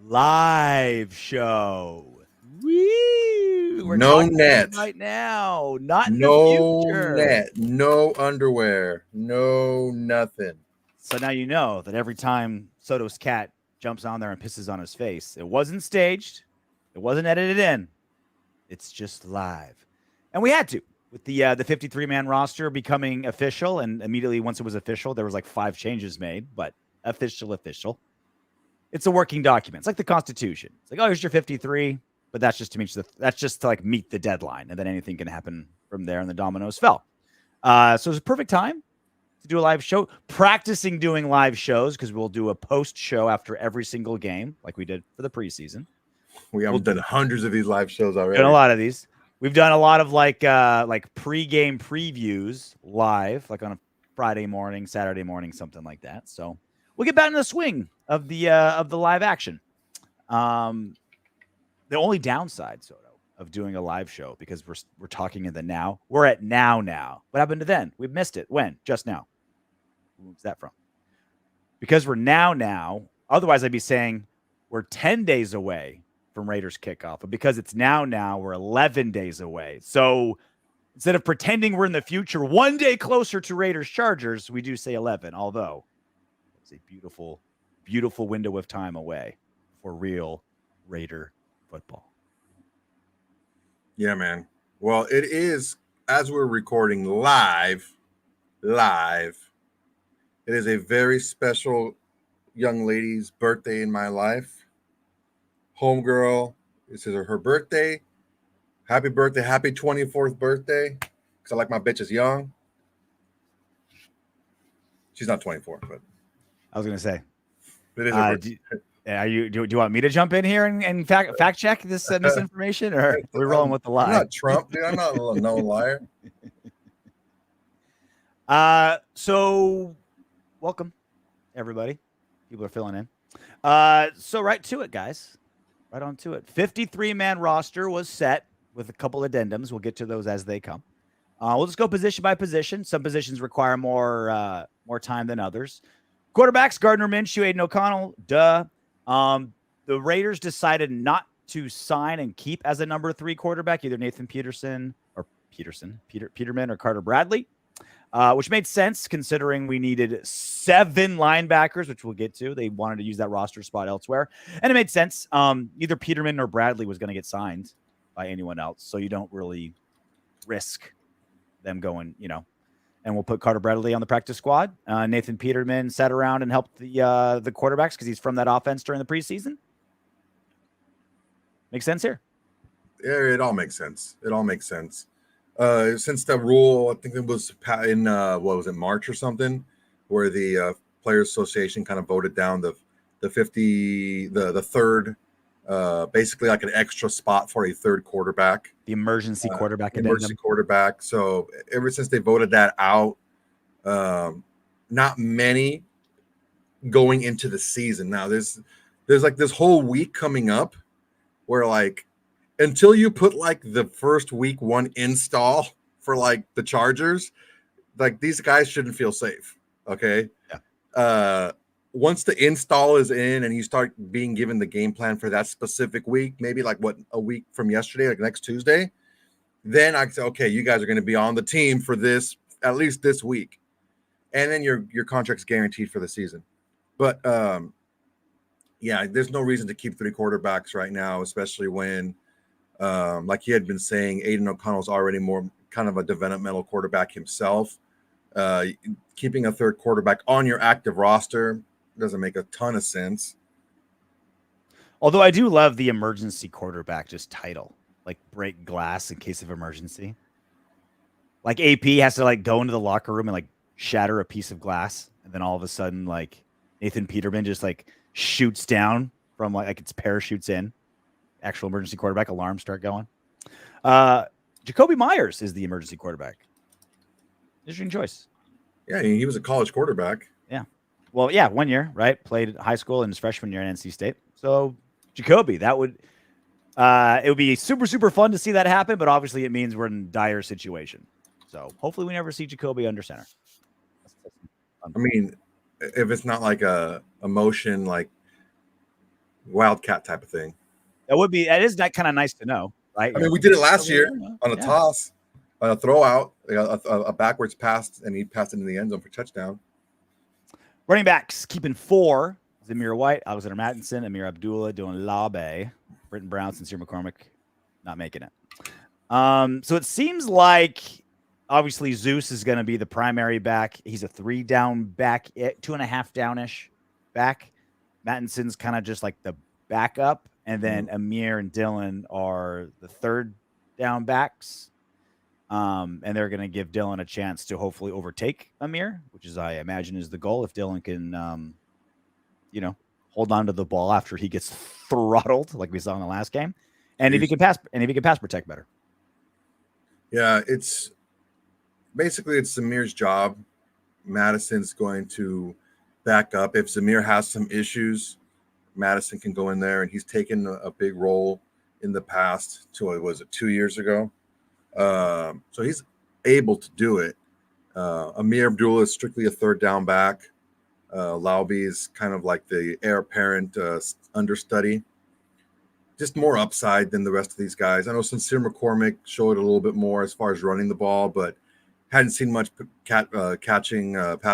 live show. Woo! We're No talking net. right now, not in the No future. net. No underwear. No nothing. So now you know that every time Soto's cat jumps on there and pisses on his face, it wasn't staged, it wasn't edited in. It's just live, and we had to with the 53-man roster becoming official, and immediately once it was official, there was like 5 changes made, but official. It's a working document. It's like the Constitution. It's like, oh, here's your 53, but that's just to like meet the deadline, and then anything can happen from there, and the dominoes fell. So it's a perfect time to do a live show. Practicing doing live shows because we'll do a post show after every single game, like we did for the preseason. We've done hundreds of these live shows already. Done a lot of these. We've done a lot of like pre-game previews live, like on a Friday morning, Saturday morning, something like that. So we'll get back in the swing of the live action. The only downside, Soto, of doing a live show, because we're talking in the now. We're at now. What happened to then? We missed it. When? Just now. Where's that from? Because we're now. Otherwise, I'd be saying we're 10 days away from Raiders kickoff. But because it's now, we're 11 days away. So instead of pretending we're in the future, one day closer to Raiders Chargers, we do say 11. Although it's a beautiful, beautiful window of time away for real Raider football. Yeah, man. Well, it is, as we're recording live. It is a very special young lady's birthday in my life. Homegirl, this is her birthday. Happy birthday. Happy 24th birthday. Because I like my bitches young. She's not 24, but I was going to say. It is her birthday. Do you want me to jump in here and fact check this misinformation, or are we rolling with the lie? I'm not Trump, dude. I'm not a known liar. So welcome, everybody. People are filling in. So right to it, guys. Right on to it. 53-man roster was set with a couple addendums. We'll get to those as they come. We'll just go position by position. Some positions require more time than others. Quarterbacks: Gardner, Minshew, Aiden O'Connell. The Raiders decided not to sign and keep as a number 3 quarterback either Nathan Peterman or Carter Bradley, which made sense considering we needed 7 linebackers, which we'll get to. They wanted to use that roster spot elsewhere, and it made sense. Either Peterman or Bradley was going to get signed by anyone else, so you don't really risk them going, and we'll put Carter Bradley on the practice squad. Nathan Peterman sat around and helped the quarterbacks because he's from that offense during the preseason. Makes sense here. Yeah, it all makes sense. Since the rule, I think it was in what was it, March or something, where the Players Association kind of voted down the third, basically like an extra spot for a third quarterback. The emergency quarterback. Quarterback. So ever since they voted that out, not many going into the season. Now there's like this whole week coming up where like until you put like the first week 1 install for like the Chargers, like these guys shouldn't feel safe. Okay. Yeah. Once the install is in and you start being given the game plan for that specific week, maybe like a week from yesterday, like next Tuesday, then I say, okay, you guys are going to be on the team for this, at least this week. And then your contract's guaranteed for the season. But yeah, there's no reason to keep 3 quarterbacks right now, especially when, like he had been saying, Aiden O'Connell's already more kind of a developmental quarterback himself. Keeping a third quarterback on your active roster doesn't make a ton of sense. Although I do love the emergency quarterback just title, like break glass in case of emergency. Like AP has to like go into the locker room and like shatter a piece of glass, and then all of a sudden like Nathan Peterman just like shoots down from like it's parachutes in. Actual emergency quarterback alarms start going. Jacoby Myers is the emergency quarterback. Interesting choice. Yeah, he was a college quarterback. Yeah. Well, yeah, 1 year, right? Played high school and his freshman year at NC State. So Jacoby, that would it would be super, super fun to see that happen, but obviously it means we're in a dire situation. So hopefully we never see Jacoby under center. I mean, if it's not like a motion, like wildcat type of thing. That is that kind of nice to know, right? I You're mean, like, we did it last year yeah, on a toss, on a throw out, a backwards pass, and he passed it in the end zone for touchdown. Running backs keeping 4. Zamir White, Alexander Mattinson, Amir Abdullah doing Labe, Britton Brown, Sincere McCormick not making it. So it seems like obviously Zeus is going to be the primary back. He's a 3 down back, 2.5 downish back. Mattinson's kind of just like the backup, and then Amir and Dylan are the 3rd down backs. And they're going to give Dylan a chance to hopefully overtake Amir, which is, I imagine, is the goal. If Dylan can, hold on to the ball after he gets throttled, like we saw in the last game, and if he can pass protect better. Yeah, it's Zamir's job. Madison's going to back up. If Zamir has some issues, Madison can go in there, and he's taken a big role in the past. Was it 2 years ago? So he's able to do it. Amir Abdullah is strictly a 3rd down back. Lauby is kind of like the heir apparent understudy. Just more upside than the rest of these guys. I know Sincere McCormick showed a little bit more as far as running the ball, but hadn't seen much pass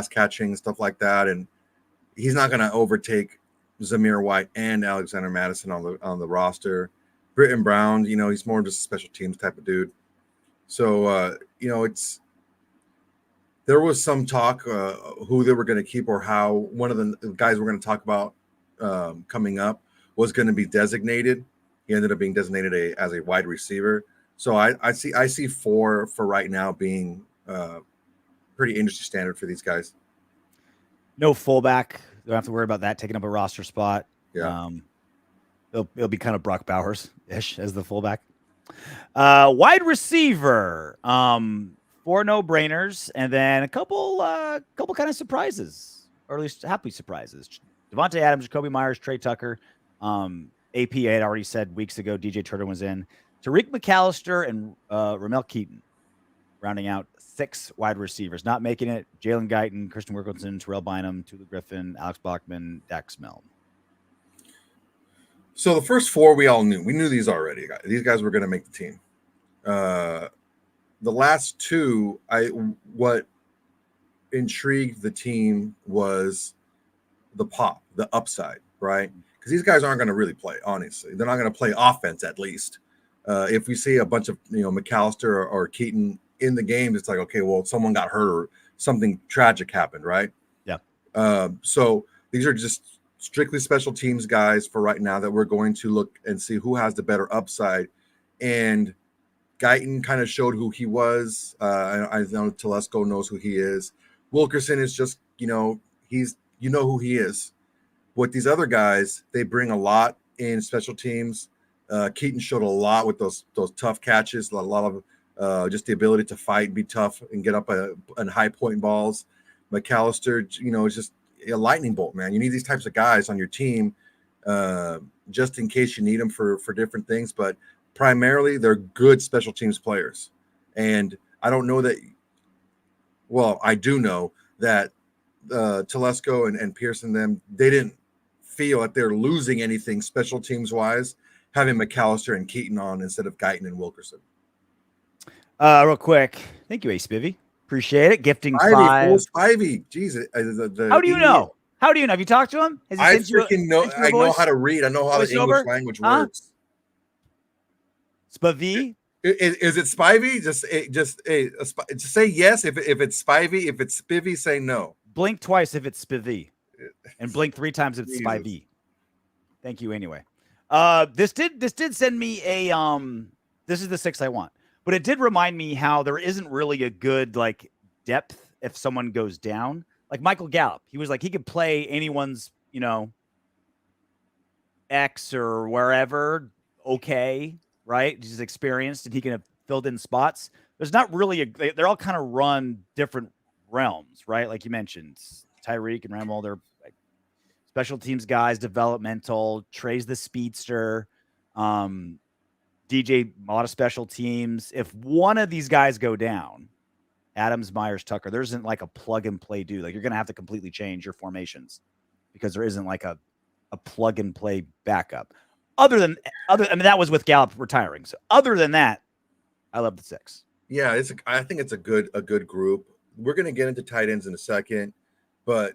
catching, stuff like that. And he's not going to overtake Zamir White and Alexander Madison on the roster. Britton Brown, he's more just a special teams type of dude. So, there was some talk who they were going to keep or how one of the guys we're going to talk about coming up was going to be designated. He ended up being designated as a wide receiver. So I see 4 for right now being pretty industry standard for these guys. No fullback. Don't have to worry about that taking up a roster spot. Yeah. It'll be kind of Brock Bowers-ish as the fullback. Wide receiver. 4 no-brainers, and then a couple kind of surprises, or at least happy surprises. Davante Adams, Jacoby Myers, Trey Tucker. AP had already said weeks ago DJ Turner was in. Tyreik McAllister and Ramel Keyton rounding out 6 wide receivers. Not making it, Jalen Guyton, Christian Wilkinson, Terrell Bynum, Tulu Griffin, Alex Bachman, Dax Milne. So the first 4 we all knew. We knew these already. These guys were going to make the team. The last 2, what intrigued the team was the pop, the upside, right? Because these guys aren't going to really play, honestly. They're not going to play offense, at least. If we see a bunch of McAllister or Keyton in the game, it's like, okay, well, someone got hurt or something tragic happened, right? Yeah. So these are just strictly special teams guys for right now that we're going to look and see who has the better upside. And Guyton kind of showed who he was. I know Telesco knows who he is. Wilkerson is just, he's who he is. With these other guys, they bring a lot in special teams. Keyton showed a lot with those tough catches, a lot of just the ability to fight, be tough, and get up on high point balls. McAllister, is just a lightning bolt, man. You need these types of guys on your team just in case you need them for different things. But primarily, they're good special teams players. And I don't know that – well, I do know that Telesco and Pearson, they didn't feel that they're losing anything special teams-wise having McAllister and Keyton on instead of Guyton and Wilkerson. Real quick. Thank you, A Spivvy. Appreciate it. Gifting 5. Spivey. Jesus. How do you know? How do you know? Have you talked to him? I freaking know. I know how to read. I know how the English language works. Spivvy? Is it Spivey? Just say yes if it's Spivey. If it's Spivvy, say no. Blink twice if it's Spivvy, and blink 3 times if it's Spivey. Thank you. Anyway, this did send me a This is the 6 I want, but it did remind me how there isn't really a good depth if someone goes down. Like Michael Gallup, he was he could play anyone's X or wherever. Okay. Right? He's experienced and he can have filled in spots. There's not really they're all kind of run different realms, right? Like you mentioned, Tyreik and Ramel, they're special teams guys, developmental. Trey's the speedster. DJ, a lot of special teams. If one of these guys go down, Adams, Myers, Tucker, there isn't a plug and play dude. You're going to have to completely change your formations because there isn't a a plug and play backup. I mean, that was with Gallup retiring. So other than that, I love the 6. Yeah, I think it's a good group. We're gonna get into tight ends in a second, but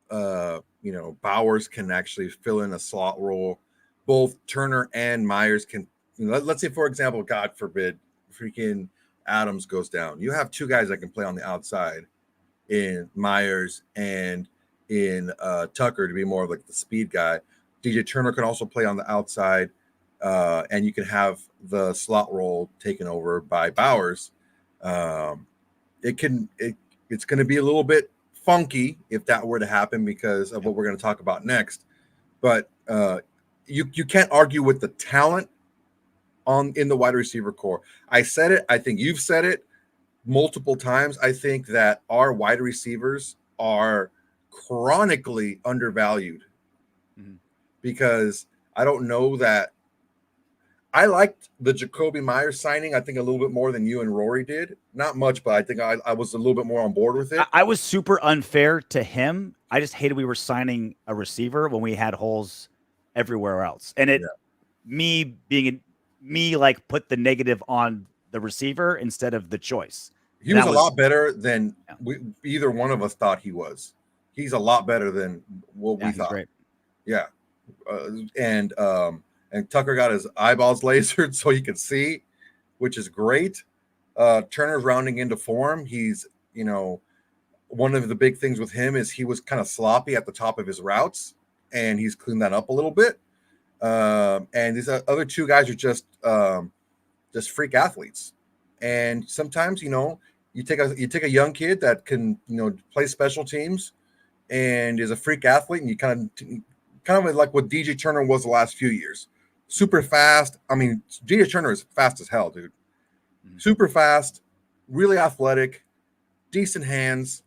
Bowers can actually fill in a slot role. Both Turner and Myers can. Let's say, for example, God forbid, freaking Adams goes down. You have 2 guys that can play on the outside in Myers and in Tucker to be more of like the speed guy. DJ Turner can also play on the outside, and you can have the slot role taken over by Bowers. It's going to be a little bit funky if that were to happen because of what we're going to talk about next. But you can't argue with the talent in the wide receiver core. I said it. I think you've said it multiple times. I think that our wide receivers are chronically undervalued because I don't know that I liked the Jacoby Myers signing, I think a little bit more than you and Rory did. Not much, but I think I was a little bit more on board with it. I was super unfair to him. I just hated we were signing a receiver when we had holes everywhere else. And me like put the negative on the receiver instead of the choice. He was a lot better than either one of us thought he was. He's a lot better than what we thought. Great. Yeah. And Tucker got his eyeballs lasered so he could see, which is great. Turner's rounding into form. He's, one of the big things with him is he was kind of sloppy at the top of his routes, and he's cleaned that up a little bit. And these other 2 guys are just freak athletes. And sometimes, you take a young kid that can, play special teams and is a freak athlete, and you kind of like what DJ Turner was the last few years. Super fast. I mean, DJ Turner is fast as hell, dude. Super fast, really athletic, decent hands.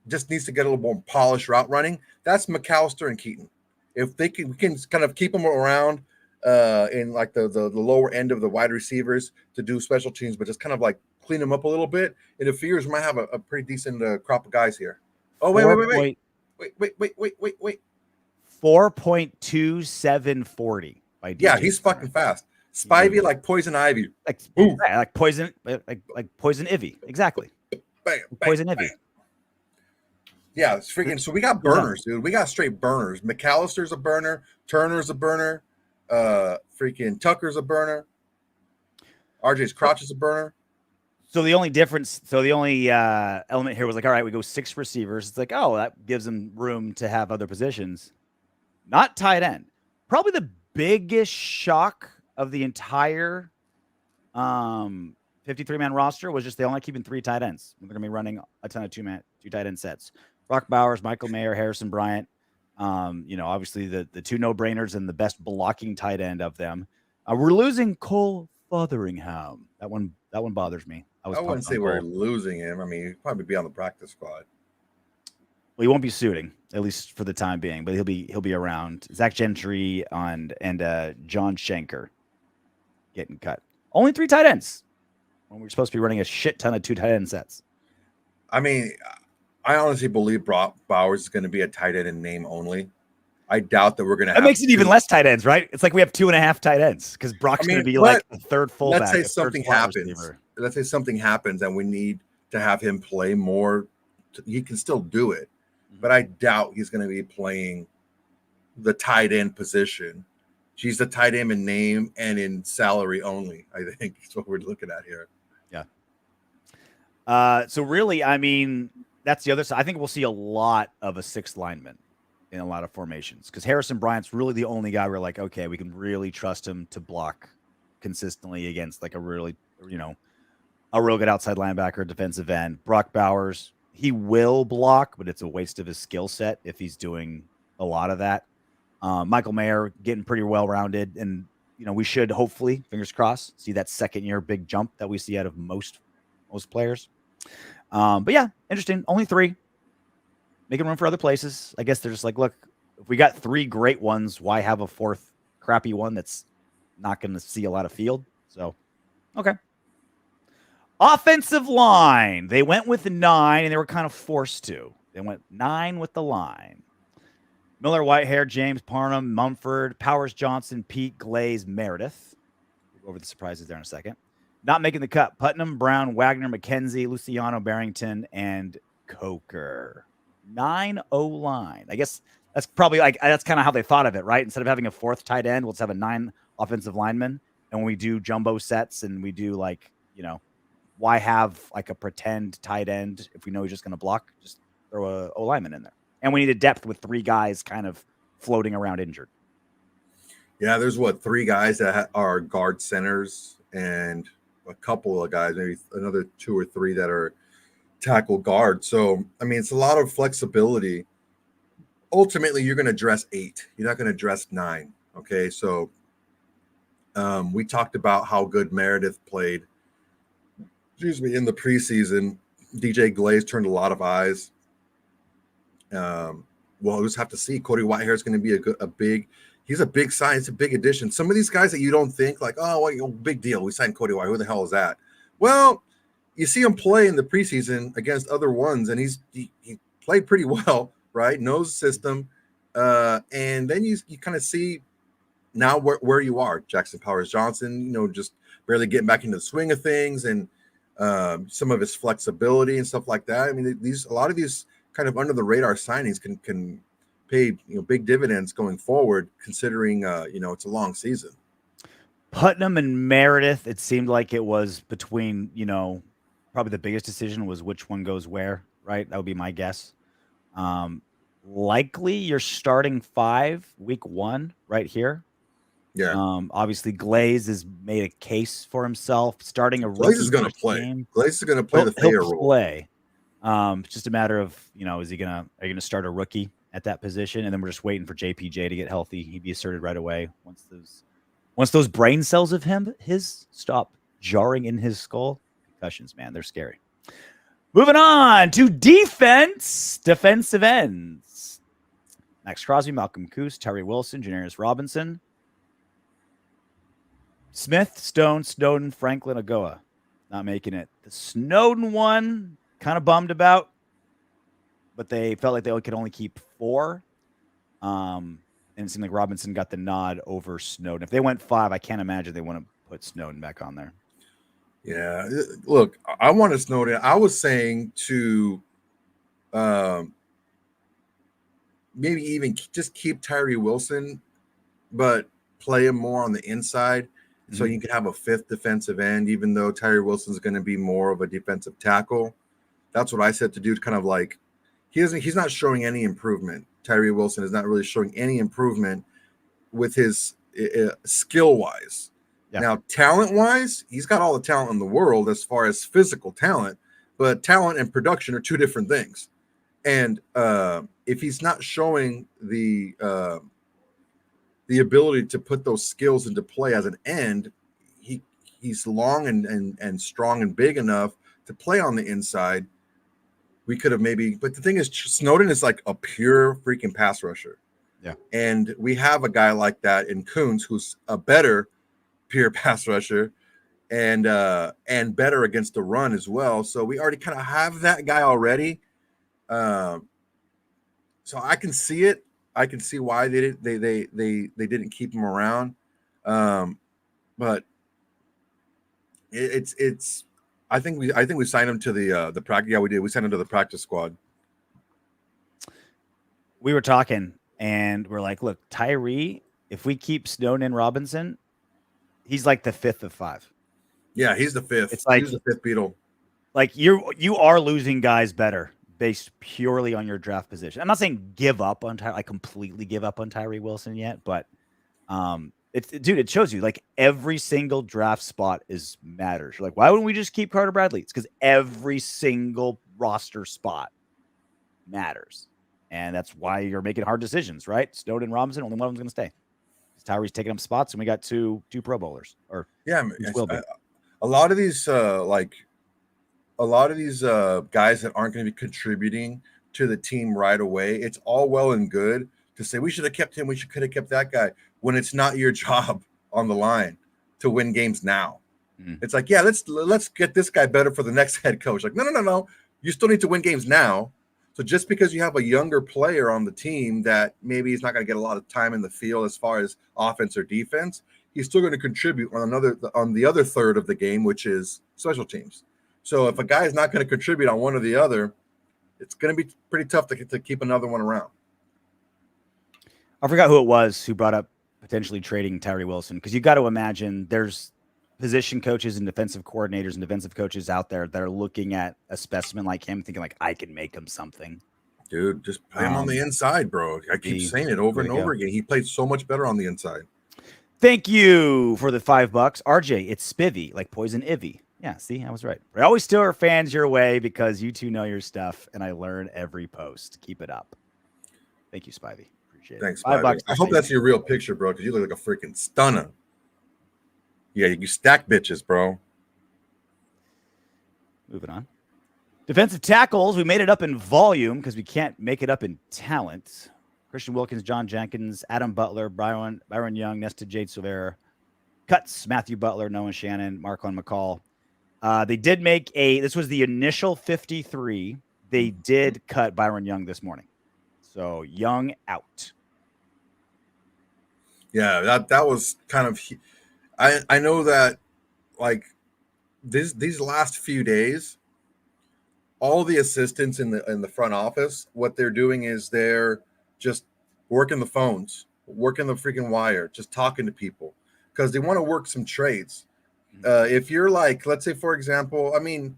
Just needs to get a little more polished route running. That's McAllister and Keyton. If we can kind of keep them around in like the lower end of the wide receivers to do special teams, but just kind of like clean them up a little bit. In a few years, we might have a pretty decent crop of guys here. Oh, wait. 4.2740 by DJ. Yeah, he's fucking fast. Spivey like poison ivy. Like poison ivy. Exactly. Bam, poison bam, ivy. Bam. Yeah, it's freaking. So we got burners, dude. We got straight burners. McAllister's a burner. Turner's a burner. Freaking Tucker's a burner. RJ's crotch is a burner. So the only difference, element here was like, all right, we go 6 receivers. It's like, oh, that gives them room to have other positions. Not tight end. Probably the biggest shock of the entire 53-man roster was just they only keeping 3 tight ends. They're going to be running a ton of 2 tight end sets. Brock Bowers, Michael Mayer, Harrison Bryant. Obviously the 2 no-brainers and the best blocking tight end of them. We're losing Cole Fotheringham. That one bothers me. I wouldn't say we're losing him. I mean, he'd probably be on the practice squad. Well, he won't be suiting, at least for the time being, but he'll be around. Zach Gentry and John Shanker getting cut. Only 3 tight ends when we're supposed to be running a shit ton of 2 tight end sets. I mean, I honestly believe Brock Bowers is going to be a tight end in name only. I doubt that we're going to have. That makes it even less tight ends, right? It's like we have 2.5 tight ends because Brock's going to be like a third fullback. Let's say something happens. Let's say something happens and we need to have him play more. He can still do it, but I doubt he's going to be playing the tight end position. She's the tight end in name and in salary only. I think that's what we're looking at here. Yeah. So really, I mean, that's the other side. I think we'll see a lot of a 6th lineman in a lot of formations because Harrison Bryant's really the only guy we're like, okay, we can really trust him to block consistently against like a really, a real good outside linebacker, defensive end. Brock Bowers, he will block, but it's a waste of his skill set if he's doing a lot of that. Michael Mayer getting pretty well-rounded, and we should hopefully, fingers crossed, see that second-year big jump that we see out of most players. But yeah, interesting. Only 3. Making room for other places. I guess they're just like, look, if we got 3 great ones, why have a 4th crappy one that's not going to see a lot of field? So, okay. Offensive line. They went with 9, and they were kind of forced to. They went 9 with the line. Miller, Whitehair, James, Parham, Mumford, Powers, Johnson, Pete, Glaze, Meredith. We'll go over the surprises there in a second. Not making the cut: Putnam, Brown, Wagner, McKenzie, Luciano, Barrington, and Coker. 9-0 line. I guess that's probably that's kind of how they thought of it, right? Instead of having a fourth tight end, we'll just have a 9 offensive lineman. And when we do jumbo sets and we do why have like a pretend tight end if we know he's just going to block? Just throw a O lineman in there. And we need a depth with 3 guys kind of floating around injured. Yeah, there's 3 guys that are guard centers and a couple of guys, maybe another 2 or 3 that are tackle guard. So, I mean, it's a lot of flexibility. Ultimately, you're going to dress 8. You're not going to dress 9. Okay, so we talked about how good Meredith played. Excuse me, in the preseason, DJ Glaze turned a lot of eyes. We'll just have to see. Cody Whitehair is going to be a big. He's a big sign. It's a big addition. Some of these guys that you don't think like, oh, well, big deal. We signed Cody Whitehair. Who the hell is that? Well, you see him play in the preseason against other ones, and he played pretty well, right? Knows the system, and then you kind of see now where you are. Jackson Powers Johnson, just barely getting back into the swing of things, and some of his flexibility and stuff like that. I mean, a lot of these kind of under the radar signings can pay big dividends going forward, considering it's a long season. Putnam and Meredith, it seemed like it was between probably the biggest decision was which one goes where, right? That would be my guess. Likely you're starting 5 week 1 right here. Yeah. Obviously Glaze has made a case for himself. Starting a Glaze is going to play. Game. Glaze is going to play the Thayer role. Play. It's just a matter of are you gonna start a rookie at that position, and then we're just waiting for JPJ to get healthy. He'd be asserted right away once those brain cells of his stop jarring in his skull. Concussions, man, they're scary. Moving on to defensive ends. Maxx Crosby, Malcolm Coos, Terry Wilson, Janarius Robinson, Smith, Stone, Snowden, Franklin, Agoa. Not making it. The Snowden one, kind of bummed about, but they felt like they could only keep 4. And it seemed like Robinson got the nod over Snowden. If they went 5, I can't imagine they want to put Snowden back on there. Yeah, look, I wanted Snowden. I was saying to maybe even just keep Tyree Wilson, but play him more on the inside. So you can have a 5th defensive end, even though Tyree Wilson's going to be more of a defensive tackle. That's what I said to do. To kind of like, he's not showing any improvement. Tyree Wilson is not really showing any improvement with his skill wise. Yeah. Now, talent wise, he's got all the talent in the world as far as physical talent, but talent and production are 2 different things. And if he's not showing the ability to put those skills into play as an end, he's long and strong and big enough to play on the inside. We could have but the thing is, Snowden is like a pure freaking pass rusher. Yeah. And we have a guy like that in Coons who's a better pure pass rusher and better against the run as well. So we already kind of have that guy already. So I can see it. I can see why they didn't keep him around. But it's I think we signed him to the practice. Yeah, we did. We signed him to the practice squad. We were talking and we're like, look, Tyree, if we keep Snowden and Robinson, he's like the 5th of 5. Yeah, he's the 5th. It's like he's the 5th beetle. Like you are losing guys better based purely on your draft position. I'm not saying give up on completely give up on Tyree Wilson yet, but it shows you like every single draft spot matters. You're like, why wouldn't we just keep Carter Bradley? It's because every single roster spot matters. And that's why you're making hard decisions, right? Snowden, Robinson, only one of them's going to stay. Tyree's taking up spots, and we got two Pro Bowlers. A lot of these guys that aren't going to be contributing to the team right away. It's all well and good to say we should have kept him. We could have kept that guy when it's not your job on the line to win games now. It's like, yeah, let's get this guy better for the next head coach. Like, no. You still need to win games now. So just because you have a younger player on the team that maybe he's not going to get a lot of time in the field as far as offense or defense, he's still going to contribute on the other third of the game, which is special teams. So if a guy is not going to contribute on one or the other, it's going to be pretty tough to keep another one around. I forgot who it was who brought up potentially trading Tyree Wilson, because you got to imagine there's position coaches and defensive coordinators and defensive coaches out there that are looking at a specimen like him thinking like, I can make him something. Dude, just play him on the inside, bro. I keep saying it over and over again. He played so much better on the inside. Thank you for the $5. RJ, it's Spivvy, like Poison Ivy. Yeah, see, I was right. I always steer our fans your way because you two know your stuff, and I learn every post. Keep it up. Thank you, Spivey. Appreciate it. Thanks, $5. I hope that's your real picture, bro, because you look like a freaking stunner. Yeah, you stack bitches, bro. Moving on. Defensive tackles, we made it up in volume because we can't make it up in talent. Christian Wilkins, John Jenkins, Adam Butler, Byron Young, Nesta Jade Silvera, Cuts, Matthew Butler, Noah Shannon, Marklon McCall. They did make this was the initial 53. They did cut Byron Young this morning. So Young out. Yeah, that was kind of, I know that like these last few days, all the assistants in the front office, what they're doing is they're just working the phones, working the freaking wire, just talking to people because they want to work some trades. If you're like, let's say, for example, I mean,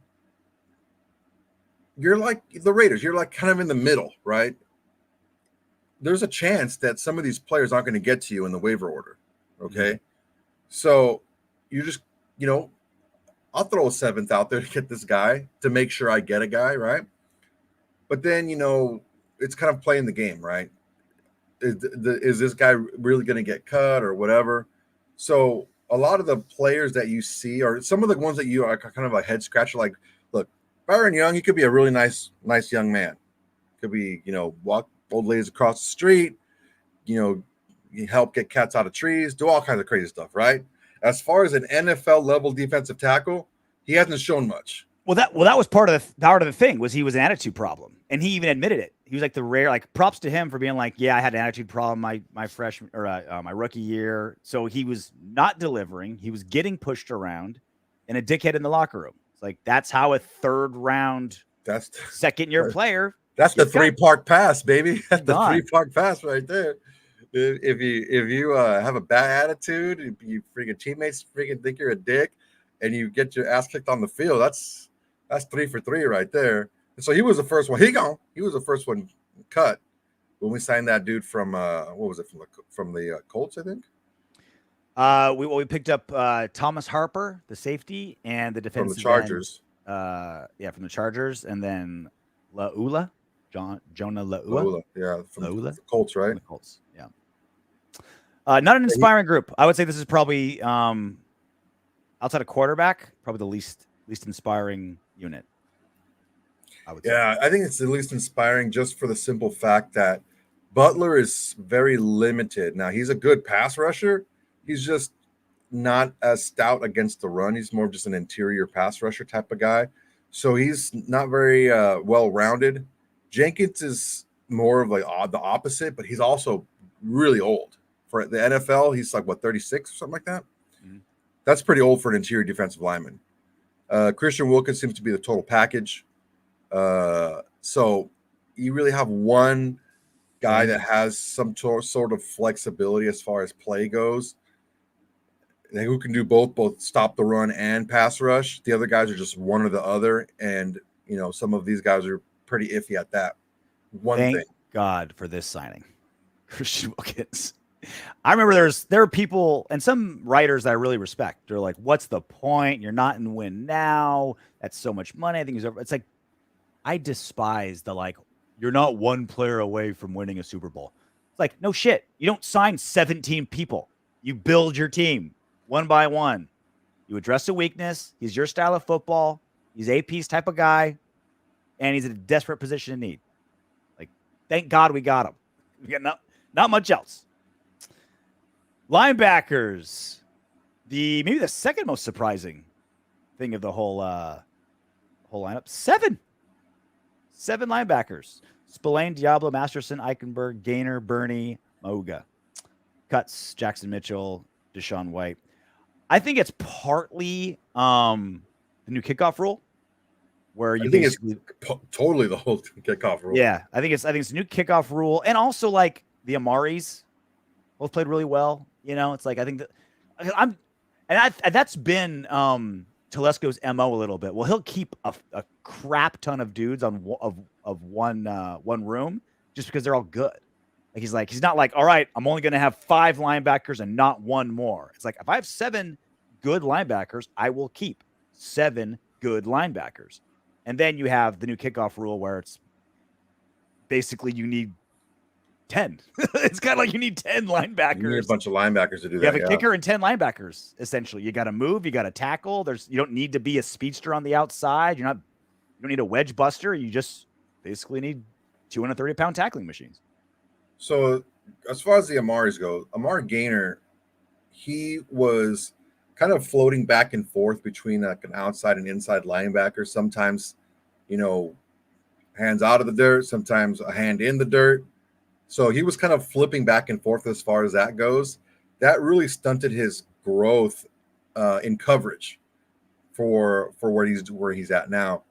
you're like the Raiders, you're like kind of in the middle, right? There's a chance that some of these players aren't going to get to you in the waiver order. Okay. Mm-hmm. So you just, I'll throw a seventh out there to get this guy to make sure I get a guy, right? But then, it's kind of playing the game, right? Is this guy really going to get cut or whatever? So a lot of the players that you see or some of the ones that you are kind of a head scratcher, like, look, Byron Young, he could be a really nice young man. Could be, walk old ladies across the street, you help get cats out of trees, do all kinds of crazy stuff, right? As far as an NFL level defensive tackle, he hasn't shown much. Well, that was part of the thing was he was an attitude problem, and he even admitted it. He was like the rare, like props to him for being like, yeah, I had an attitude problem my freshman or my rookie year. So he was not delivering. He was getting pushed around, and a dickhead in the locker room. It's like that's how a third round, second year player. That's the 3-part pass, baby. That's the 3-part pass right there. If you have a bad attitude, if you freaking teammates freaking think you're a dick, and you get your ass kicked on the field, that's 3 for 3 right there. And so he was the first one. He was the first one cut when we signed that dude from what was it from the Colts, I think. We picked up Thomas Harper, the safety, and the defensive from the Chargers. From the Chargers, and then Jonah Laula. Laula, yeah, from the Colts, right? From the Colts, yeah. Not an inspiring group. I would say this is probably outside of quarterback, probably the least inspiring unit. I would say. Yeah, I think it's the least inspiring just for the simple fact that Butler is very limited. Now, he's a good pass rusher. He's just not as stout against the run. He's more of just an interior pass rusher type of guy. So he's not very well-rounded. Jenkins is more of like the opposite, but he's also really old. For the NFL, he's like, 36 or something like that? Mm-hmm. That's pretty old for an interior defensive lineman. Christian Wilkins seems to be the total package. So you really have one guy that has some sort of flexibility as far as play goes, who can do both stop the run and pass rush. The other guys are just one or the other, and some of these guys are pretty iffy at that. Thank God for this signing, Christian Wilkins. I remember there are people and some writers that I really respect. They're like, "What's the point? You're not in win now. That's so much money. I think it's like I despise the like you're not one player away from winning a Super Bowl. It's like no shit. You don't sign 17 people. You build your team one by one. You address a weakness. He's your style of football. He's a piece type of guy, and he's in a desperate position of need. Like, thank God we got him. We got not much else. Linebackers, maybe the second most surprising thing of the whole lineup. 7 7 linebackers: Spillane, Diablo, Masterson, Eichenberg, Gaynor, Burney, Mauga. Cuts: Jackson Mitchell, Deshaun White. I think it's partly the new kickoff rule, where you basically totally the whole kickoff rule. Yeah, I think it's a new kickoff rule, and also like the Amaris both played really well. It's like I think that that's been Telesco's MO a little bit. Well, he'll keep a crap ton of dudes on one room just because they're all good. Like he's not like, all right, I'm only going to have 5 linebackers and not one more. It's like if I have 7 good linebackers, I will keep 7 good linebackers. And then you have the new kickoff rule where it's basically you need 10. It's kind of like you need 10 linebackers. You need a bunch of linebackers to do that. You have a kicker and 10 linebackers, essentially. You got to move, you got to tackle. You don't need to be a speedster on the outside. You don't need a wedge buster. You just basically need 230-pound tackling machines. So as far as the Amaris go, Amari Gaynor, he was kind of floating back and forth between like an outside and inside linebacker. Sometimes, hands out of the dirt, sometimes a hand in the dirt. So he was kind of flipping back and forth as far as that goes. That really stunted his growth in coverage for where he's at now.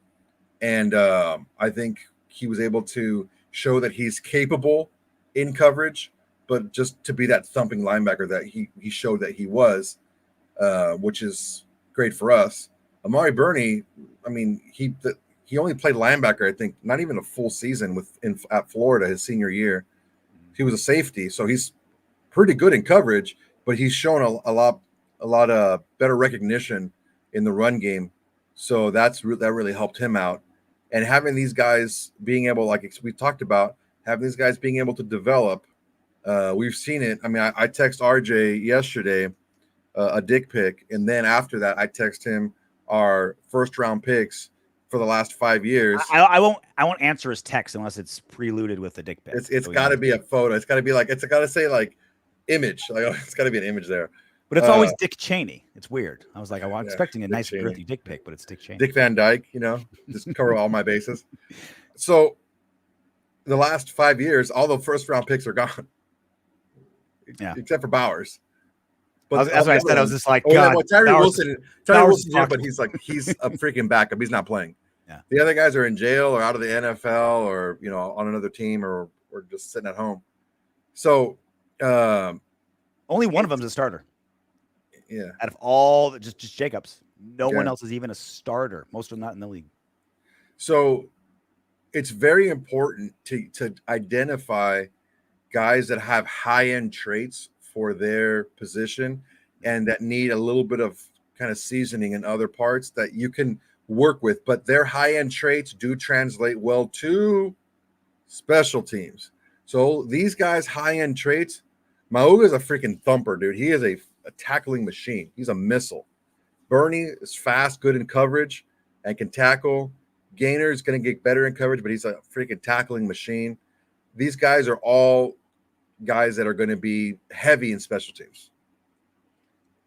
And I think he was able to show that he's capable in coverage, but just to be that thumping linebacker that he showed that he was, which is great for us. Amari Burney, I mean, he only played linebacker, I think, not even a full season at Florida his senior year. He was a safety, so he's pretty good in coverage, but he's shown a lot of better recognition in the run game. So that really helped him out. And having these guys being able, like we talked about, having these guys being able to develop, we've seen it. I mean, I text RJ yesterday a dick pic, and then after that, I text him our first round picks for the last 5 years. I won't answer his text unless it's preluded with the dick pic. It's got to be a photo. It's got to be like, it's got to say like image. Like it's got to be an image there. But it's always Dick Cheney. It's weird. I was like, I'm expecting a nice girthy dick pic, but it's Dick Cheney. Dick Van Dyke, just cover all my bases. So the last 5 years, all the first round picks are gone. Yeah. Except for Bowers. But that's what I said. I was just like, God. Well, Tyree Wilson's here, but he's a freaking backup. He's not playing. Yeah. The other guys are in jail or out of the NFL or, on another team or just sitting at home. So only one of them is a starter. Yeah. Out of all, just Jacobs. No one else is even a starter. Most of them not in the league. So it's very important to identify guys that have high-end traits for their position and that need a little bit of kind of seasoning in other parts that you can work with, but their high-end traits do translate well to special teams. So these guys' high-end traits, Mauga is a freaking thumper, dude. He is a tackling machine. He's a missile. Burney is fast, good in coverage, and can tackle. Gaynor is going to get better in coverage, but he's a freaking tackling machine. These guys are all guys that are going to be heavy in special teams.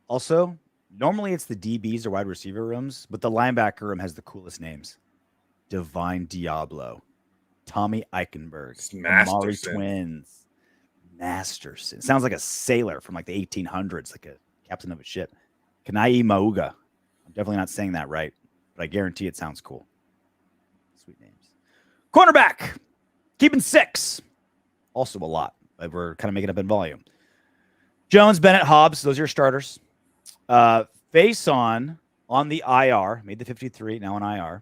Also, normally it's the DBs or wide receiver rooms, but the linebacker room has the coolest names. Divine Diablo, Tommy Eichenberg, Amari Twins, Masterson. Sounds like a sailor from like the 1800s, like a captain of a ship. Kanai Mauga. I'm definitely not saying that right, but I guarantee it sounds cool. Sweet names. Cornerback, keeping 6. Also a lot. We're kind of making up in volume. Jones, Bennett, Hobbs. Those are your starters. Face on the IR. Made the 53, now on IR.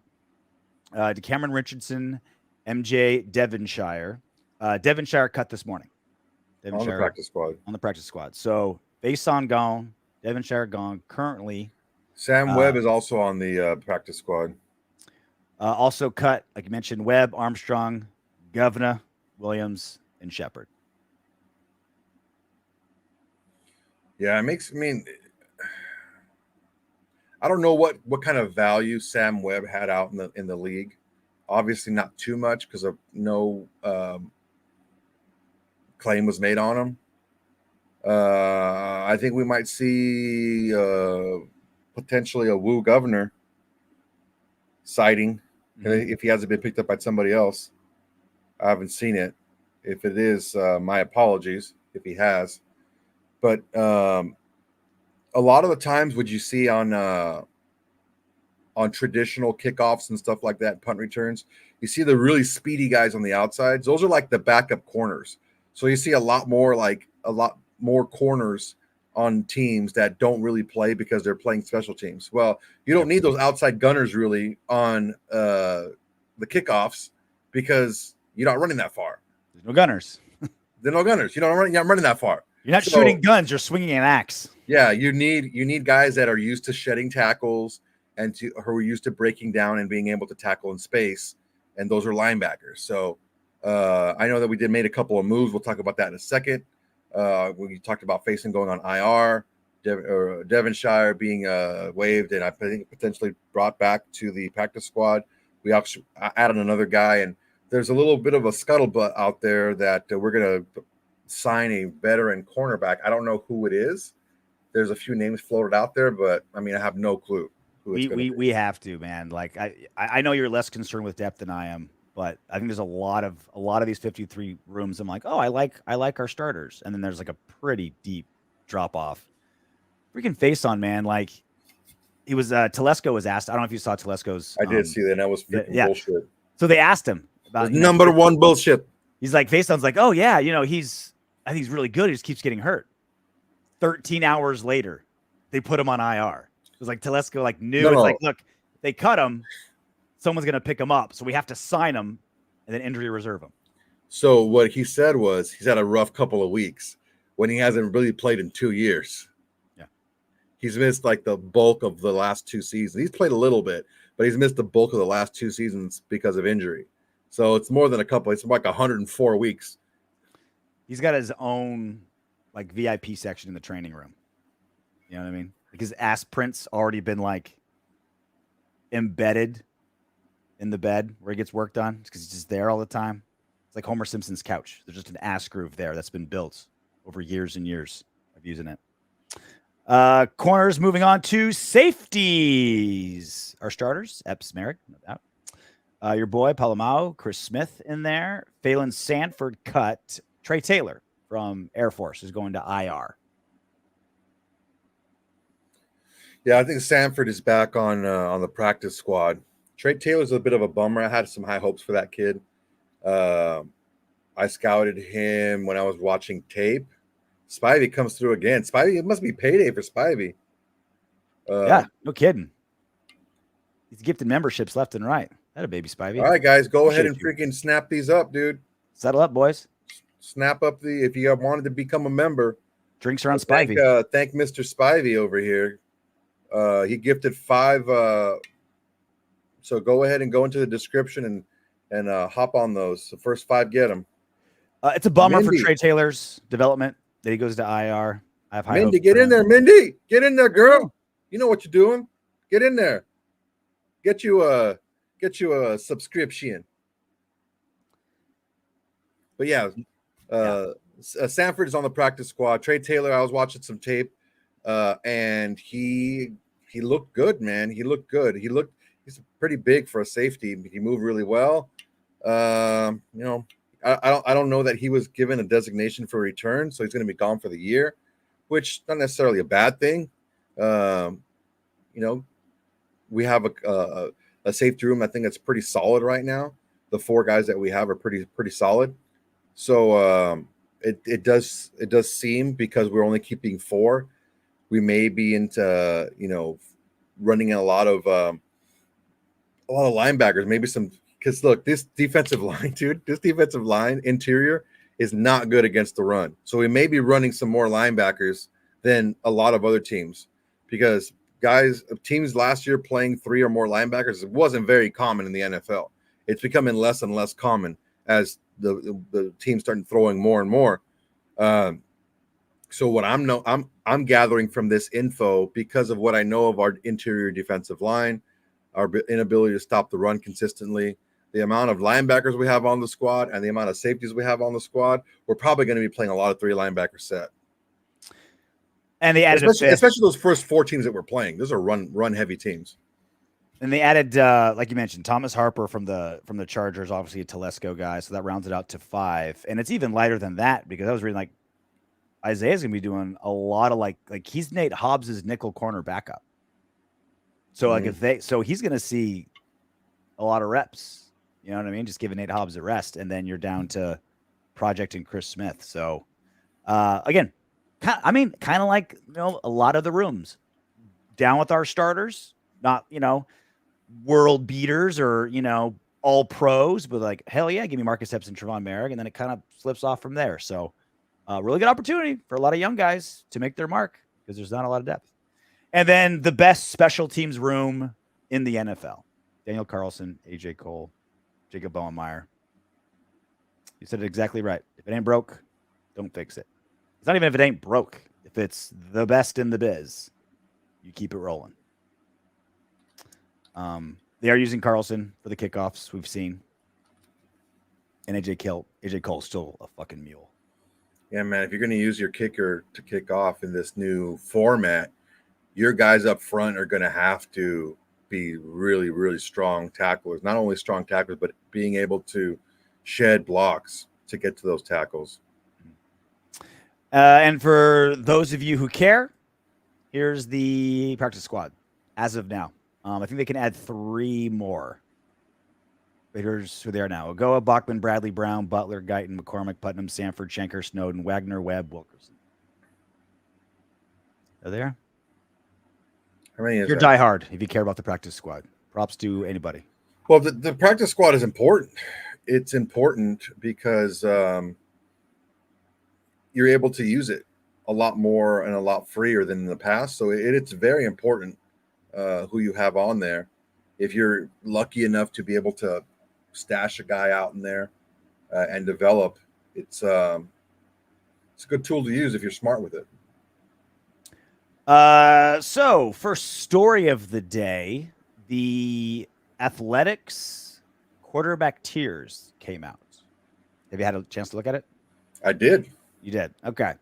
DeCameron Richardson, MJ Devonshire. Devonshire cut this morning. On the practice squad. On the practice squad. So face on gone. Devonshire gone. Currently. Sam Webb is also on the practice squad. Also cut, like you mentioned, Webb, Armstrong, Governor, Williams, and Shepard. Yeah, I don't know what kind of value Sam Webb had out in the league. Obviously not too much because of no claim was made on him. I think we might see potentially a Woo Governor sighting If he hasn't been picked up by somebody else, I haven't seen it. If it is, my apologies if he has. But a lot of the times, would you see on traditional kickoffs and stuff like that, punt returns, you see the really speedy guys on the outsides. Those are like the backup corners. So you see a lot more corners on teams that don't really play because they're playing special teams. Well, you don't need those outside gunners really on the kickoffs because you're not running that far. There's no gunners. There's no gunners. You're not running that far. You're not shooting guns. You're swinging an axe. Yeah, you need guys that are used to shedding tackles and who are used to breaking down and being able to tackle in space. And those are linebackers. So I know that we made a couple of moves. We'll talk about that in a second. We talked about Faison going on IR, Devonshire being waived, and I think potentially brought back to the practice squad. We actually added another guy, and there's a little bit of a scuttlebutt out there that we're going to sign a veteran cornerback. I don't know who it is. There's a few names floated out there, but I mean, I have no clue who it's going to be. We have to, man. Like I know you're less concerned with depth than I am, but I think there's a lot of these 53 rooms. I'm like, oh, I like our starters, and then there's like a pretty deep drop off. Freaking Faison, man. Like he was Telesco was asked. I don't know if you saw Telesco's. I did see that. And that was freaking bullshit. So they asked him about number one bullshit. He's like, Faison's like, oh yeah, I think he's really good. He just keeps getting hurt. 13 hours later, they put him on IR. It was like Telesco knew. Like, look, they cut him. Someone's going to pick him up. So we have to sign him and then injury reserve him. So what he said was he's had a rough couple of weeks when he hasn't really played in 2 years. Yeah. He's missed like the bulk of the last 2 seasons. He's played a little bit, but he's missed the bulk of the last 2 seasons because of injury. So it's more than a couple. It's like 104 weeks. He's got his own like VIP section in the training room. You know what I mean? Like his ass print's already been like embedded in the bed where he gets worked on because he's just there all the time. It's like Homer Simpson's couch. There's just an ass groove there that's been built over years and years of using it. Corners, moving on to safeties. Our starters, Epps Merrick, no doubt. Your boy, Palomao, Chris Smith in there. Phelan Sanford cut. Trey Taylor from Air Force is going to IR. Yeah, I think Sanford is back on the practice squad. Trey Taylor's a bit of a bummer. I had some high hopes for that kid. I scouted him when I was watching tape. Spivey comes through again. Spivey, it must be payday for Spivey. Yeah, no kidding. He's gifted memberships left and right. That a baby Spivey. All right, guys, go ahead and freaking snap these up, dude. Settle up, boys. Snap up if you wanted to become a member. Drinks are on Spivey. Thank Mr. Spivey over here. He gifted 5. So go ahead and go into the description and hop on those. The first 5 get them. It's a bummer for Trey Taylor's development that he goes to IR. I have high Mindy, hopes get in there. Mindy, get in there, girl. You know what you're doing. Get in there. Get you a subscription. But yeah. Sanford is on the practice squad. Trey Taylor, I was watching some tape, and he looked good, man. He looked good. He's pretty big for a safety. He moved really well. I don't know that he was given a designation for return, so he's going to be gone for the year, which not necessarily a bad thing. We have a safety room. I think it's pretty solid right now. The 4 guys that we have are pretty solid. So it does seem, because we're only keeping 4, we may be into running a lot of linebackers, maybe some, because look, this defensive line, dude, interior is not good against the run. So we may be running some more linebackers than a lot of other teams, because teams last year playing 3 or more linebackers, it wasn't very common in the NFL. It's becoming less and less common as the team started throwing more and more. So what I'm gathering from this info, because of what I know of our interior defensive line, our inability to stop the run consistently, the amount of linebackers we have on the squad, and the amount of safeties we have on the squad, we're probably going to be playing a lot of 3 linebacker set. And they added especially those first 4 teams that we're playing. Those are run heavy teams. And they added, like you mentioned, Thomas Harper from the Chargers, obviously a Telesco guy, so that rounds it out to 5. And it's even lighter than that because I was reading like Isaiah's gonna be doing a lot of like he's Nate Hobbs's nickel corner backup. So like he's gonna see a lot of reps. You know what I mean? Just giving Nate Hobbs a rest, and then you're down to Project and Chris Smith. So again, kind of like a lot of the rooms down with our starters, not world beaters or all pros, but like hell yeah, give me Marcus Epps and Trevon Merrick, and then it kind of slips off from there. So really good opportunity for a lot of young guys to make their mark because there's not a lot of depth. And then the best special teams room in the NFL: Daniel Carlson, AJ Cole, Jacob Bowenmeyer. You said it exactly right. If it ain't broke, don't fix it. It's not even if it ain't broke. If it's the best in the biz, you keep it rolling. They are using Carlson for the kickoffs we've seen. And AJ Cole's still a fucking mule. Yeah, man, if you're going to use your kicker to kick off in this new format, your guys up front are going to have to be really, really strong tacklers. Not only strong tacklers, but being able to shed blocks to get to those tackles. And for those of you who care, here's the practice squad as of now. I think they can add 3 more. But here's who they are now: Ogoa, Bachman, Bradley, Brown, Butler, Guyton, McCormick, Putnam, Sanford, Schenker, Snowden, Wagner, Webb, Wilkerson. Are there? How many is You're that? diehard if you care about the practice squad. Props to anybody. Well, the practice squad is important. It's important because you're able to use it a lot more and a lot freer than in the past. So it's very important who you have on there. If you're lucky enough to be able to stash a guy out in there and develop, it's a good tool to use if you're smart with it. So first story of the day, the Athletics quarterback tiers came out. Have you had a chance to look at it? I did. You did. Okay.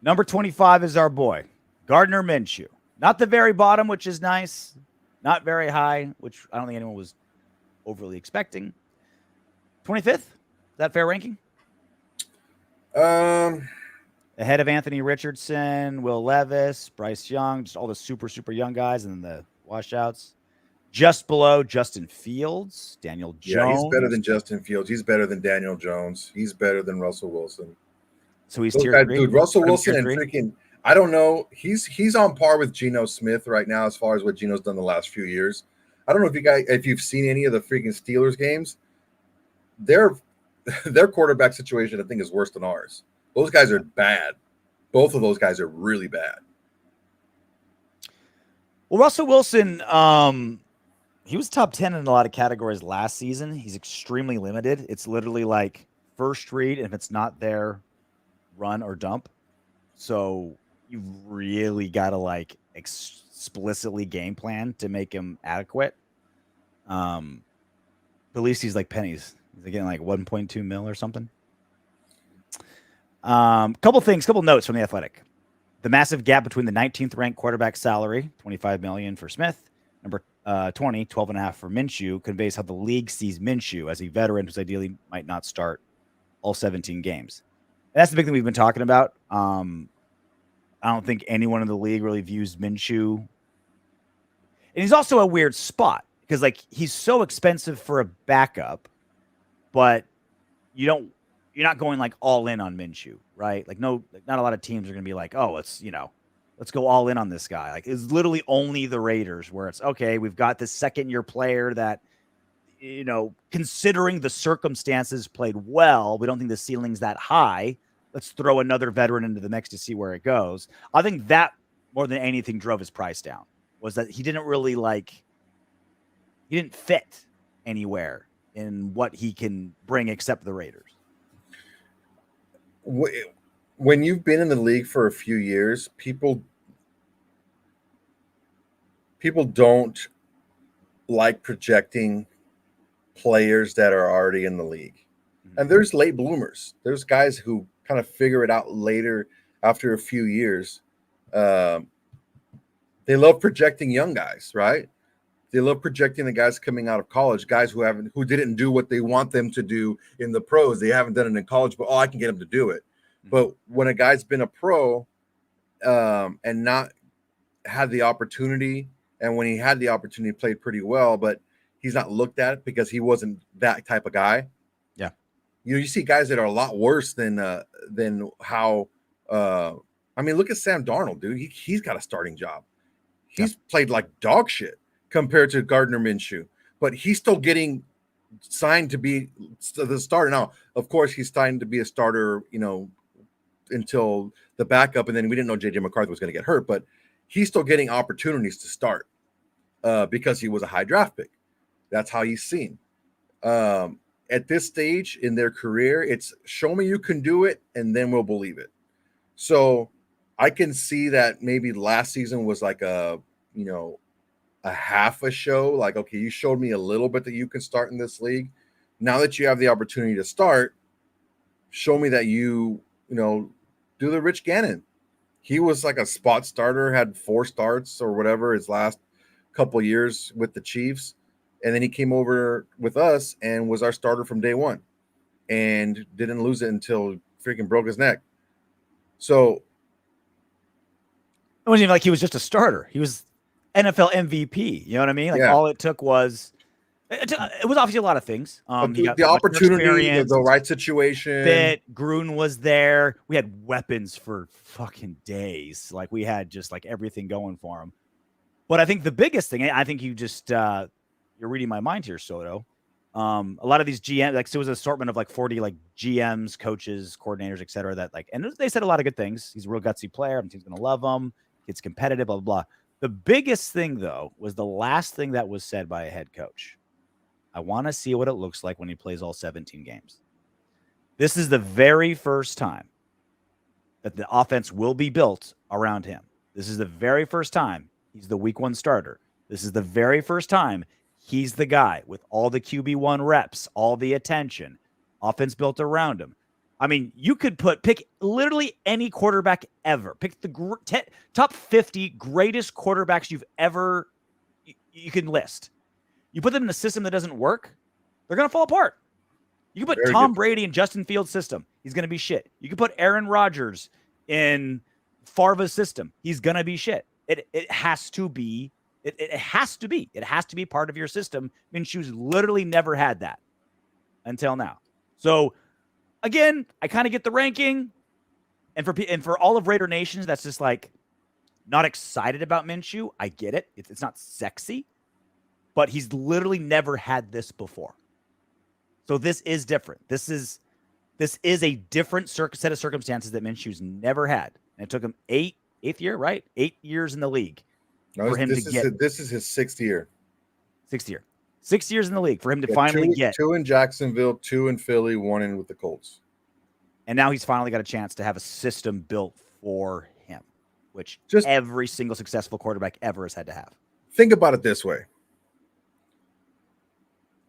Number 25 is our boy, Gardner Minshew. Not the very bottom, which is nice. Not very high, which I don't think anyone was overly expecting. 25th? Is that fair ranking? Ahead of Anthony Richardson, Will Levis, Bryce Young, just all the super, super young guys, and then the washouts. Just below Justin Fields, Daniel Jones. Yeah, he's better than Justin Fields. He's better than Daniel Jones. He's better than Russell Wilson. So he's tier 3? Dude, Russell Wilson and freaking, I don't know. He's on par with Geno Smith right now as far as what Geno's done the last few years. I don't know if you've seen any of the freaking Steelers games. Their quarterback situation, I think, is worse than ours. Those guys are bad. Both of those guys are really bad. Well, Russell Wilson, he was top 10 in a lot of categories last season. He's extremely limited. It's literally like first read, and if it's not there, run or dump. So you really got to like explicitly game plan to make him adequate. But at least he's like pennies. He's getting like 1.2 mil or something. Couple notes from the Athletic. The massive gap between the 19th ranked quarterback salary, $25 million for Smith, number 20, 12.5 for Minshew, conveys how the league sees Minshew as a veteran who's ideally might not start all 17 games. And that's the big thing we've been talking about. I don't think anyone in the league really views Minshew. And he's also a weird spot because like he's so expensive for a backup, but you're not going like all in on Minshew, right? Like not a lot of teams are going to be like, oh, let's go all in on this guy. Like it's literally only the Raiders where it's okay. We've got this 2nd-year player that, considering the circumstances played well. We don't think the ceiling's that high. Let's throw another veteran into the mix to see where it goes. I think that more than anything drove his price down was that he didn't fit anywhere in what he can bring except the Raiders. When you've been in the league for a few years, people don't like projecting players that are already in the league. Mm-hmm. And there's late bloomers. There's guys who kind of figure it out later after a few years. They love projecting young guys, right? They love projecting the guys coming out of college, guys who didn't do what they want them to do in the pros. They haven't done it in college, but I can get them to do it. Mm-hmm. But when a guy's been a pro and not had the opportunity, and when he had the opportunity, played pretty well, but he's not looked at because he wasn't that type of guy. Yeah, you see guys that are a lot worse than how. I mean, look at Sam Darnold, dude. He's got a starting job. He's played like dog shit compared to Gardner Minshew, but he's still getting signed to be the starter. Now, of course, he's signed to be a starter, until the backup, and then we didn't know J.J. McCarthy was going to get hurt, but he's still getting opportunities to start because he was a high draft pick. That's how he's seen. At this stage in their career, it's show me you can do it, and then we'll believe it. So I can see that maybe last season was like a half a show. Like, okay, you showed me a little bit that you can start in this league. Now that you have the opportunity to start, show me that you do the Rich Gannon. He was like a spot starter, had 4 starts or whatever his last couple years with the Chiefs. And then he came over with us and was our starter from day one and didn't lose it until freaking broke his neck. So it wasn't even like he was just a starter. He was NFL MVP. You know what I mean? Like all it took was it was obviously a lot of things. He got the opportunity, the right situation. Fit, Gruden was there. We had weapons for fucking days. Like we had just like everything going for him. But I think the biggest thing, I think you just you're reading my mind here, Soto. A lot of these GMs, like so it was an assortment of like 40 like GMs, coaches, coordinators, etc. That like, and they said a lot of good things. He's a real gutsy player. The team's gonna love him. It's competitive, blah, blah, blah. The biggest thing, though, was the last thing that was said by a head coach. I want to see what it looks like when he plays all 17 games. This is the very first time that the offense will be built around him. This is the very first time he's the week 1 starter. This is the very first time he's the guy with all the QB1 reps, all the attention, offense built around him. I mean, you could pick literally any quarterback ever. Pick the top 50 greatest quarterbacks you've ever, you can list. You put them in a system that doesn't work, they're going to fall apart. You can put Tom Brady in Justin Fields' system. He's going to be shit. You can put Aaron Rodgers in Favre's system. He's going to be shit. It has to be. It has to be. It has to be part of your system. Minshew's literally never had that until now. So, again, I kind of get the ranking. And for all of Raider Nations that's just like not excited about Minshew, I get it. It's not sexy. But he's literally never had this before. So this is different. This is a different set of circumstances that Minshew's never had. And it took him eighth year, right? 8 years in the league for him to get. This is his 6th year. 6th year. 6 years in the league for him to finally get. 2 in Jacksonville, 2 in Philly, 1 in with the Colts. And now he's finally got a chance to have a system built for him, which every single successful quarterback ever has had to have. Think about it this way.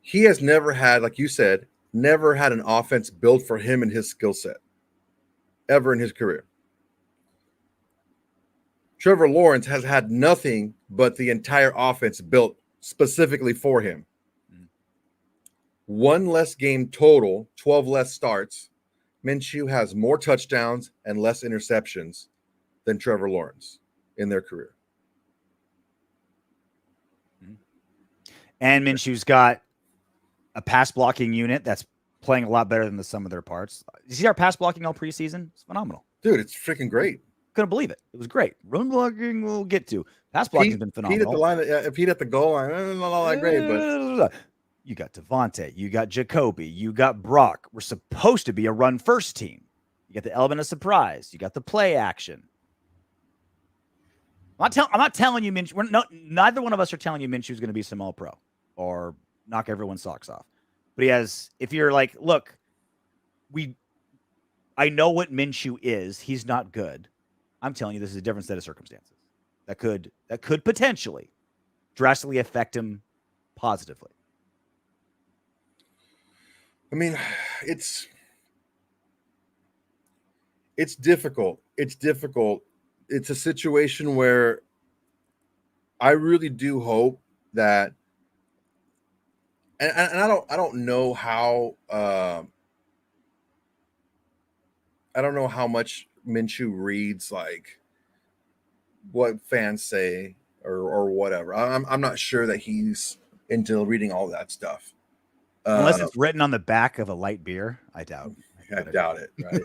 He has never had, like you said, never had an offense built for him and his skill set ever in his career. Trevor Lawrence has had nothing but the entire offense built specifically for him. 1 less game total, 12 less starts. Minshew has more touchdowns and less interceptions than Trevor Lawrence in their career. And Minshew's got a pass blocking unit that's playing a lot better than the sum of their parts. You see our pass blocking all preseason? It's phenomenal. Dude, it's freaking great. Couldn't believe it. It was great. Run blocking we'll get to. Pass blocking's been phenomenal. Pete at the line, Pete at the goal line, not all that great, but you got Davante, you got Jacoby, you got Brock. We're supposed to be a run first team. You got the element of surprise. You got the play action. I'm not telling you Minshew. Neither one of us are telling you Minshew's going to be some all pro or knock everyone's socks off. But he has, if you're like, look, I know what Minshew is. He's not good. I'm telling you, this is a different set of circumstances that could potentially drastically affect him positively. I mean, it's difficult. It's difficult. It's a situation where I really do hope that, and I don't know how I don't know how much Minshew reads like what fans say or whatever. I'm not sure that he's into reading all that stuff. Unless it's written on the back of a light beer, I doubt. I doubt it. Right.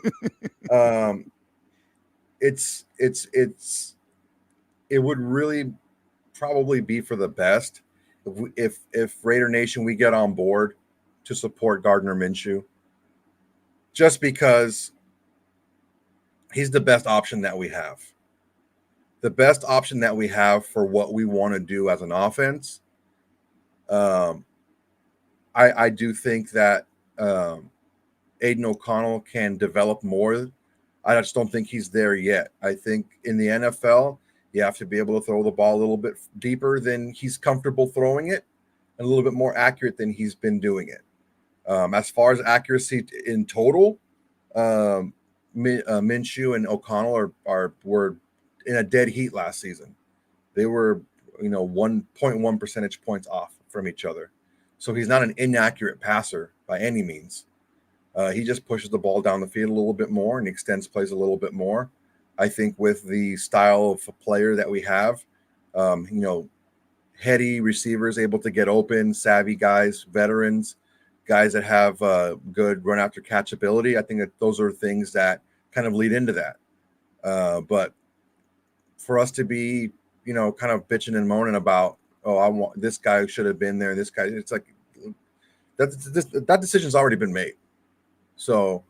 It would really probably be for the best if Raider Nation, we get on board to support Gardner Minshew, just because he's the best option that we have. The best option that we have for what we want to do as an offense. I do think that Aiden O'Connell can develop more. I just don't think he's there yet. I think in the NFL, you have to be able to throw the ball a little bit deeper than he's comfortable throwing it, and a little bit more accurate than he's been doing it. As far as accuracy in total, Minshew and O'Connell were in a dead heat last season. They were, 1.1 percentage points off from each other. So he's not an inaccurate passer by any means. He just pushes the ball down the field a little bit more and extends plays a little bit more. I think with the style of player that we have, heady receivers able to get open, savvy guys, veterans, guys that have good run after catch ability. I think that those are things that kind of lead into that. But for us to be, kind of bitching and moaning about, I want this guy should have been there. This guy, it's like that decision's already been made. So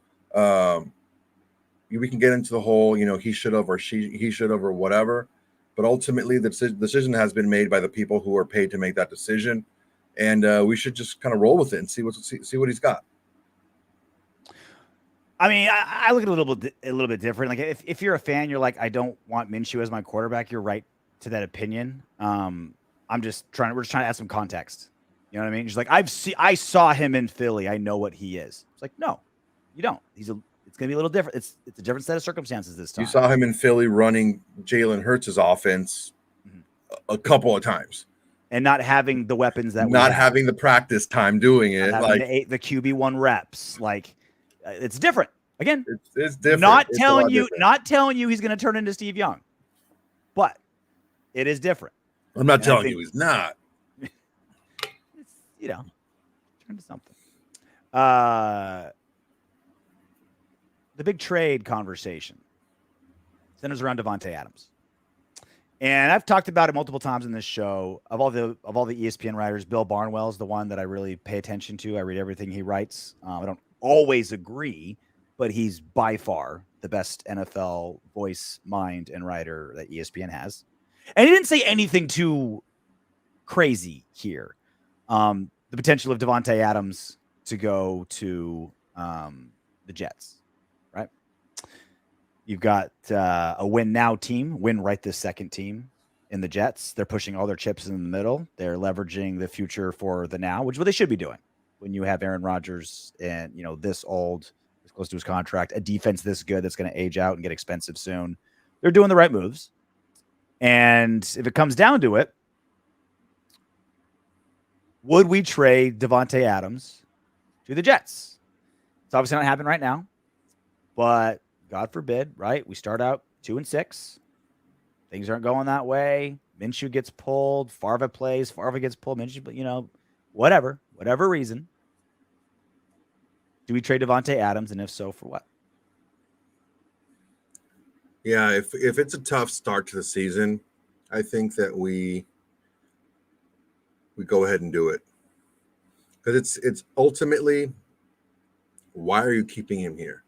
we can get into the whole, he should have or he should have or whatever. But ultimately, the decision has been made by the people who are paid to make that decision, and we should just kind of roll with it and see what he's got. I mean, I look at it a little bit different. Like if you're a fan, you're like, I don't want Minshew as my quarterback. You're right to that opinion. We're just trying to add some context. You know what I mean? Just like I saw him in Philly. I know what he is. It's like, no, you don't. It's going to be a little different. It's a different set of circumstances this time. You saw him in Philly running Jalen Hurts' offense a couple of times. And not having the weapons that not having the practice time doing it. Like the QB1 reps. Like it's different. Again, it's different. Not telling you he's going to turn into Steve Young. But it is different. I'm not telling you he's not. It's, turn to something. The big trade conversation centers around Davante Adams. And I've talked about it multiple times in this show. Of all the ESPN writers, Bill Barnwell is the one that I really pay attention to. I read everything he writes. I don't always agree, but he's by far the best NFL voice, mind, and writer that ESPN has. And he didn't say anything too crazy here. The potential of Davante Adams to go to the Jets, right? You've got a win now team, win right this second team in the Jets. They're pushing all their chips in the middle. They're leveraging the future for the now, which is what they should be doing when you have Aaron Rodgers and, this old, this close to his contract, a defense this good that's going to age out and get expensive soon. They're doing the right moves. And if it comes down to it, would we trade Davante Adams to the Jets? It's obviously not happening right now, but God forbid, right? We start out 2-6. Things aren't going that way. Minshew gets pulled. Favre plays. Favre gets pulled. Minshew, but whatever reason. Do we trade Davante Adams, and if so, for what? Yeah, if it's a tough start to the season, I think that we go ahead and do it, because it's ultimately, why are you keeping him here?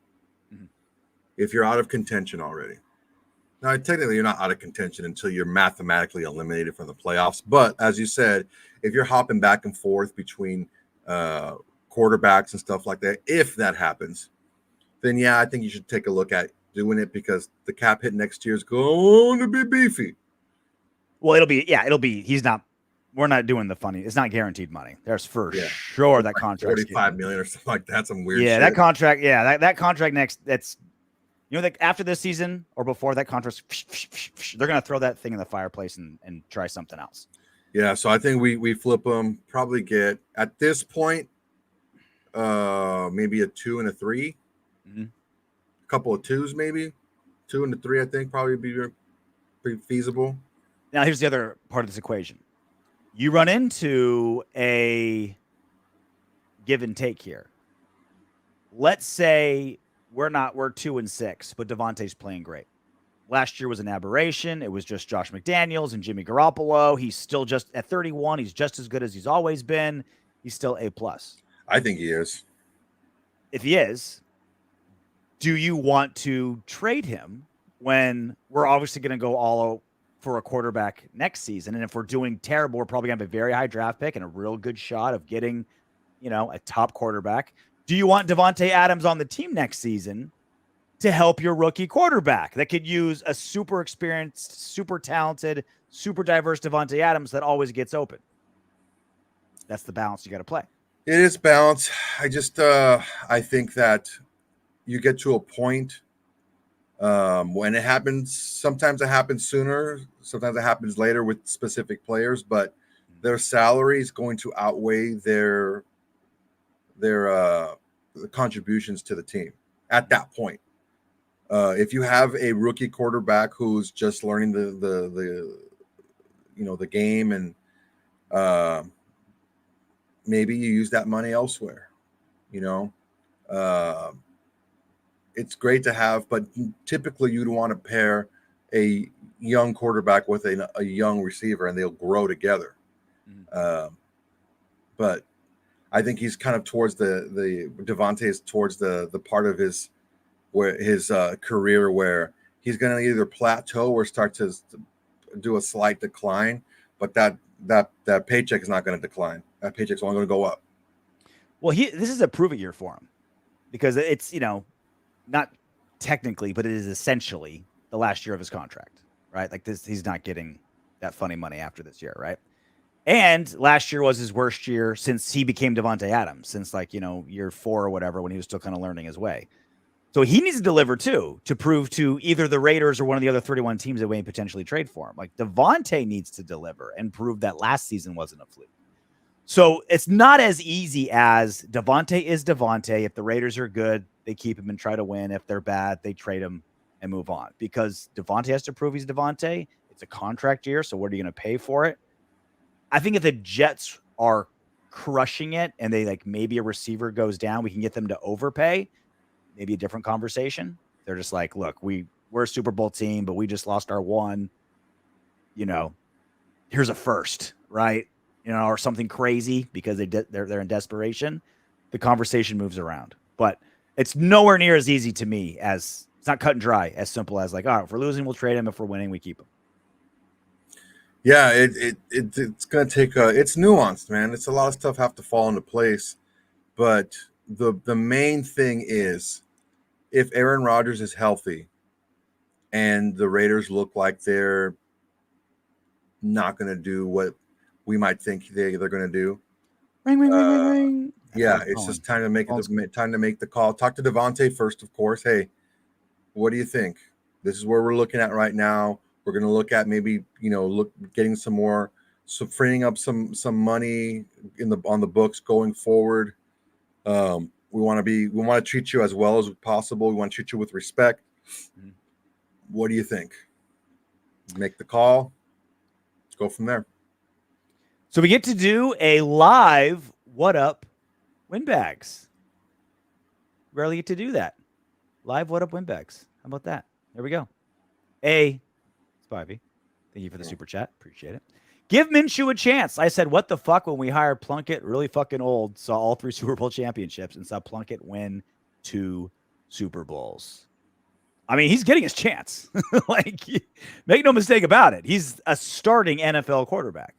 Mm-hmm. If you're out of contention already. Now, technically, you're not out of contention until you're mathematically eliminated from the playoffs. But as you said, if you're hopping back and forth between quarterbacks and stuff like that, if that happens, then yeah, I think you should take a look at doing it, because the cap hit next year is going to be beefy. Well, it'll be. We're not doing the funny. It's not guaranteed money. There's for sure that contract, $45 million or something like that. Some weird shit. That contract. Yeah, that contract next. That's like after this season or before that contract, they're gonna throw that thing in the fireplace and try something else. Yeah, so I think we flip them. Probably get at this point, maybe a 2 and a 3, Mm-hmm. a couple of 2s, maybe 2 and a 3. I think probably be pretty feasible. Now, here's the other part of this equation. You run into a give and take here. Let's say we're 2-6, but Davante's playing great. Last year was an aberration. It was just Josh McDaniels and Jimmy Garoppolo. He's still just at 31. He's just as good as he's always been. He's still A+. I think he is. If he is, do you want to trade him when we're obviously going to go all for a quarterback next season? And if we're doing terrible, we're probably going to have a very high draft pick and a real good shot of getting, a top quarterback. Do you want Davante Adams on the team next season to help your rookie quarterback that could use a super experienced, super talented, super diverse Davante Adams that always gets open? That's the balance you got to play. It is balance. I just I think that you get to a point when it happens. Sometimes it happens sooner. Sometimes it happens later with specific players, but their salary is going to outweigh their contributions to the team at that point. If you have a rookie quarterback who's just learning the game, and maybe you use that money elsewhere, it's great to have, but typically you'd want to pair a young quarterback with a young receiver, and they'll grow together. But I think he's kind of towards the Davante is towards the part of his career where he's going to either plateau or start to do a slight decline, but that paycheck is not going to decline. That paycheck's only going to go up. Well, this is a prove it year for him because it's, not technically, but it is essentially the last year of his contract, right? Like this, he's not getting that funny money after this year, right? And last year was his worst year since he became Davante Adams, since year 4 or whatever, when he was still kind of learning his way. So he needs to deliver too, to prove to either the Raiders or one of the other 31 teams that may potentially trade for him. Like Davante needs to deliver and prove that last season wasn't a fluke. So it's not as easy as Davante is Davante. If the Raiders are good, they keep him and try to win. If they're bad, they trade him and move on, because Davante has to prove he's Davante. It's a contract year. So what are you going to pay for it? I think if the Jets are crushing it and they maybe a receiver goes down, we can get them to overpay. Maybe a different conversation. They're just like, look, we're a Super Bowl team, but we just lost our one. Here's a first, right? Or something crazy because they're in desperation. The conversation moves around, but it's nowhere near as easy to me as it's not cut and dry, as simple as all right, if we're losing, we'll trade him. If we're winning, we keep him. Yeah, it's going to take it's nuanced, man. It's a lot of stuff have to fall into place, but the main thing is if Aaron Rodgers is healthy and the Raiders look like they're not going to do what we might think they're going to do. Ring, ring, ring, ring, ring. Yeah, it's just time to make the call. Talk to Davante first, of course. Hey, what do you think? This is where we're looking at right now. We're going to look at maybe getting some more, so freeing up some money on the books going forward. We want to treat you as well as possible. We want to treat you with respect. Mm-hmm. What do you think? Make the call. Let's go from there. So we get to do a live What Up Windbags. Rarely get to do that. Live What Up Windbags. How about that? There we go. Spivey, thank you for the super chat. Appreciate it. Give Minshew a chance. I said, what the fuck, when we hired Plunkett, really fucking old, saw all 3 Super Bowl championships and saw Plunkett win 2 Super Bowls. I mean, he's getting his chance. Make no mistake about it. He's a starting NFL quarterback,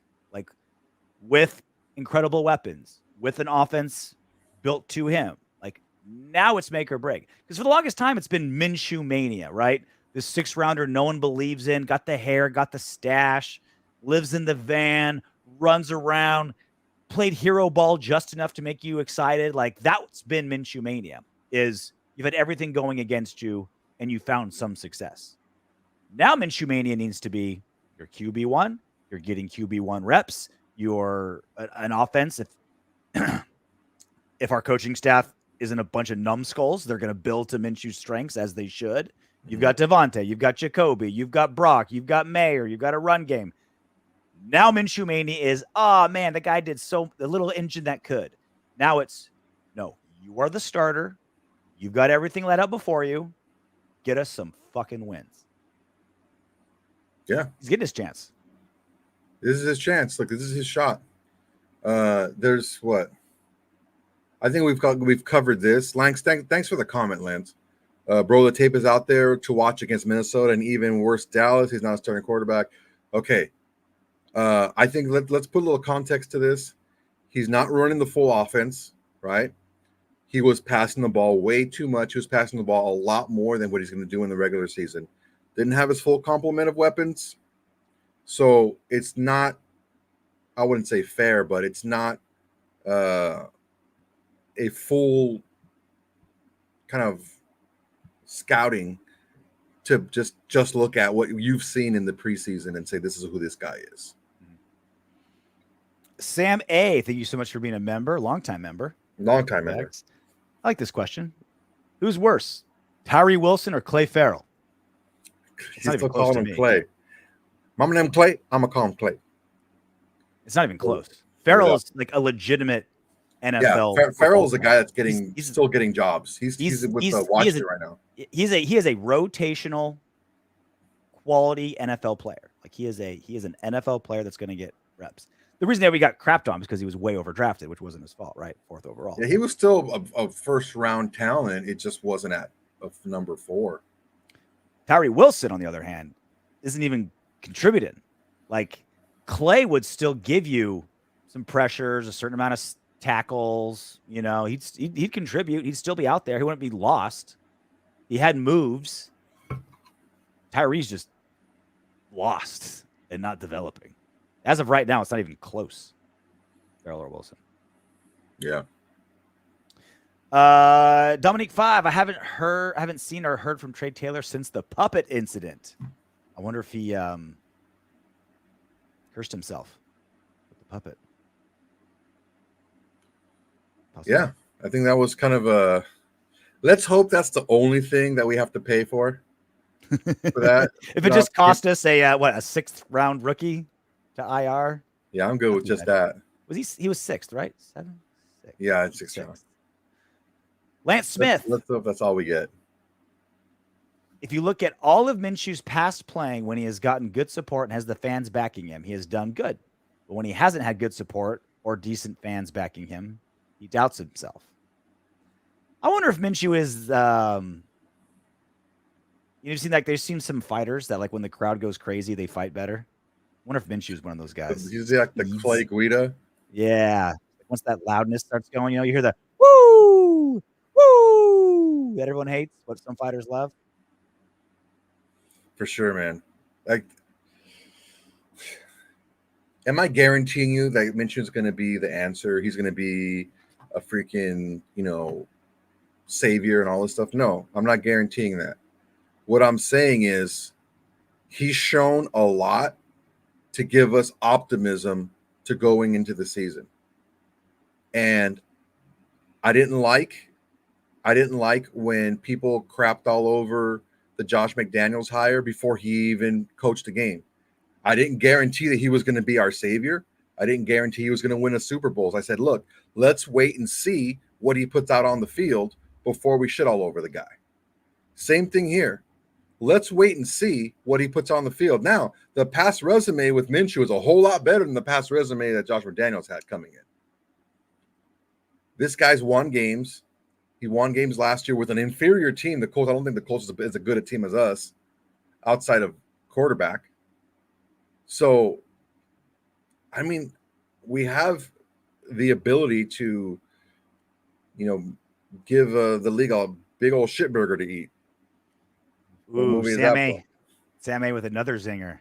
with incredible weapons, with an offense built to him. Now it's make or break. Because for the longest time, it's been Minshew mania, right? This 6-rounder no one believes in, got the hair, got the stash, lives in the van, runs around, played hero ball just enough to make you excited. That's been Minshew mania, is you've had everything going against you and you found some success. Now Minshew mania needs to be your QB1, You're getting QB1 reps. You're an offense. If our coaching staff isn't a bunch of numbskulls, they're going to build to Minshew's strengths as they should. You've got Davante, you've got Jacoby, you've got Brock, you've got Mayer, you've got a run game. Now Minshew Mania is, oh man, the guy did the little engine that could. Now it's, no, you are the starter. You've got everything laid out before you. Get us some fucking wins. Yeah. He's getting his chance. This is his chance. Look, this is his shot. There's what? I think we've covered this. Lance, thanks for the comment, Lance. Bro, the tape is out there to watch against Minnesota and even worse, Dallas. He's not a starting quarterback. Okay. I think let's put a little context to this. He's not running the full offense, right? He was passing the ball way too much. He was passing the ball a lot more than what he's going to do in the regular season. Didn't have his full complement of weapons. So it's not, I wouldn't say fair, but it's not a full kind of scouting to just look at what you've seen in the preseason and say, this is who this guy is. Sam A., thank you so much for being a member, longtime member. Member. I like this question. Who's worse, Tyree Wilson or Clay Farrell? He's still calling him Clay. Mama named Clay, I'm going to call him Clay. It's not even close. Farrell is like a legitimate NFL. Yeah, Farrell's a guy that's he's still getting jobs. He's with Washington right now. He is a rotational quality NFL player. Like he is an NFL player that's going to get reps. The reason that we got crapped on is because he was way overdrafted, which wasn't his fault, right? 4th overall. Yeah, he was still a first round talent. It just wasn't at number 4. Tyree Wilson, on the other hand, isn't even contributing. Like Clay would still give you some pressures, a certain amount of tackles. You know, he'd contribute. He'd still be out there. He wouldn't be lost. He had moves. Tyree's just lost and not developing. As of right now, it's not even close. Farrell or Wilson. Yeah. Dominique 5. I haven't seen or heard from Trey Taylor since the puppet incident. I wonder if he cursed himself with the puppet. Possibly. Yeah, I think that was kind of a. Let's hope that's the only thing that we have to pay for that. If it just cost us a 6th round rookie to IR. Yeah, I'm good with just that. Was he was 6th, right? 7? 6. Yeah, it's 6th. Lance Smith. Let's hope that's all we get. If you look at all of Minshew's past playing, when he has gotten good support and has the fans backing him, he has done good. But when he hasn't had good support or decent fans backing him, he doubts himself. I wonder if Minshew is, you've seen like there's seen some fighters that like when the crowd goes crazy, they fight better. I wonder if Minshew is one of those guys. He's like the Clay Guida. Yeah. Once that loudness starts going, you hear the woo, woo that everyone hates, what some fighters love. For sure, man. Like, am I guaranteeing you that Minshew's going to be the answer? He's going to be a freaking, savior and all this stuff? No, I'm not guaranteeing that. What I'm saying is he's shown a lot to give us optimism to going into the season. And I didn't like when people crapped all over the Josh McDaniels hire before he even coached a game. I didn't guarantee that he was going to be our savior. I didn't guarantee he was going to win a Super Bowl. I said, look, let's wait and see what he puts out on the field before we shit all over the guy. Same thing here. Let's wait and see what he puts on the field. Now, the past resume with Minshew is a whole lot better than the past resume that Josh McDaniels had coming in. This guy's won games. He won games last year with an inferior team. The Colts, I don't think the Colts is as good a team as us outside of quarterback. So, I mean, we have the ability to, give the league a big old shitburger to eat. Ooh, Sam A with another zinger.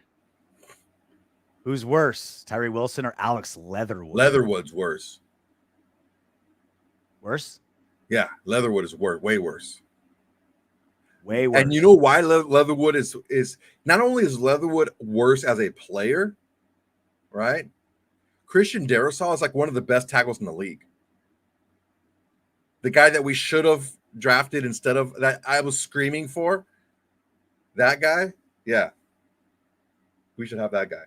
Who's worse, Tyree Wilson or Alex Leatherwood? Leatherwood's worse. Worse? Yeah, Leatherwood is way worse. Way worse. And you know why Leatherwood is not only is Leatherwood worse as a player, right? Christian Darrisaw is like one of the best tackles in the league. The guy that we should have drafted instead of that I was screaming for, that guy, yeah. We should have that guy.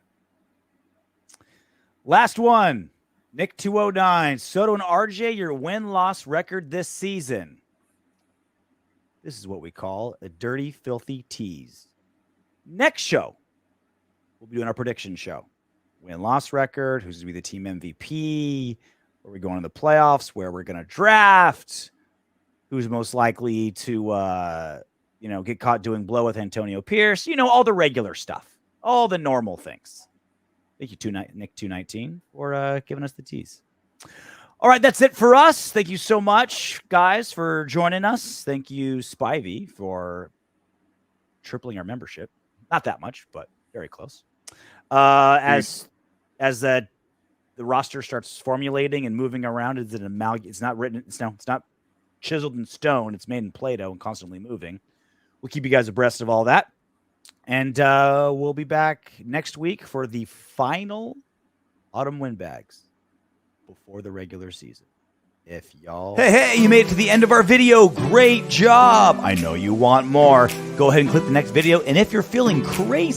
Last one, Nick 209. Soto and RJ, your win-loss record this season. This is what we call a dirty, filthy tease. Next show, we'll be doing our prediction show. Win-loss record, who's going to be the team MVP, where we're going to the playoffs, where we're going to draft, who's most likely to, get caught doing blow with Antonio Pierce. All the regular stuff, all the normal things. Thank you, Nick 219, for giving us the tease. All right, that's it for us. Thank you so much, guys, for joining us. Thank you, Spivey, for tripling our membership. Not that much, but very close. As the roster starts formulating and moving around, it's an amalgam. It's not written. It's not chiseled in stone. It's made in Play-Doh and constantly moving. We'll keep you guys abreast of all that. And we'll be back next week for the final autumn Windbags before the regular season. If y'all... Hey, you made it to the end of our video. Great job. I know you want more. Go ahead and click the next video. And if you're feeling crazy,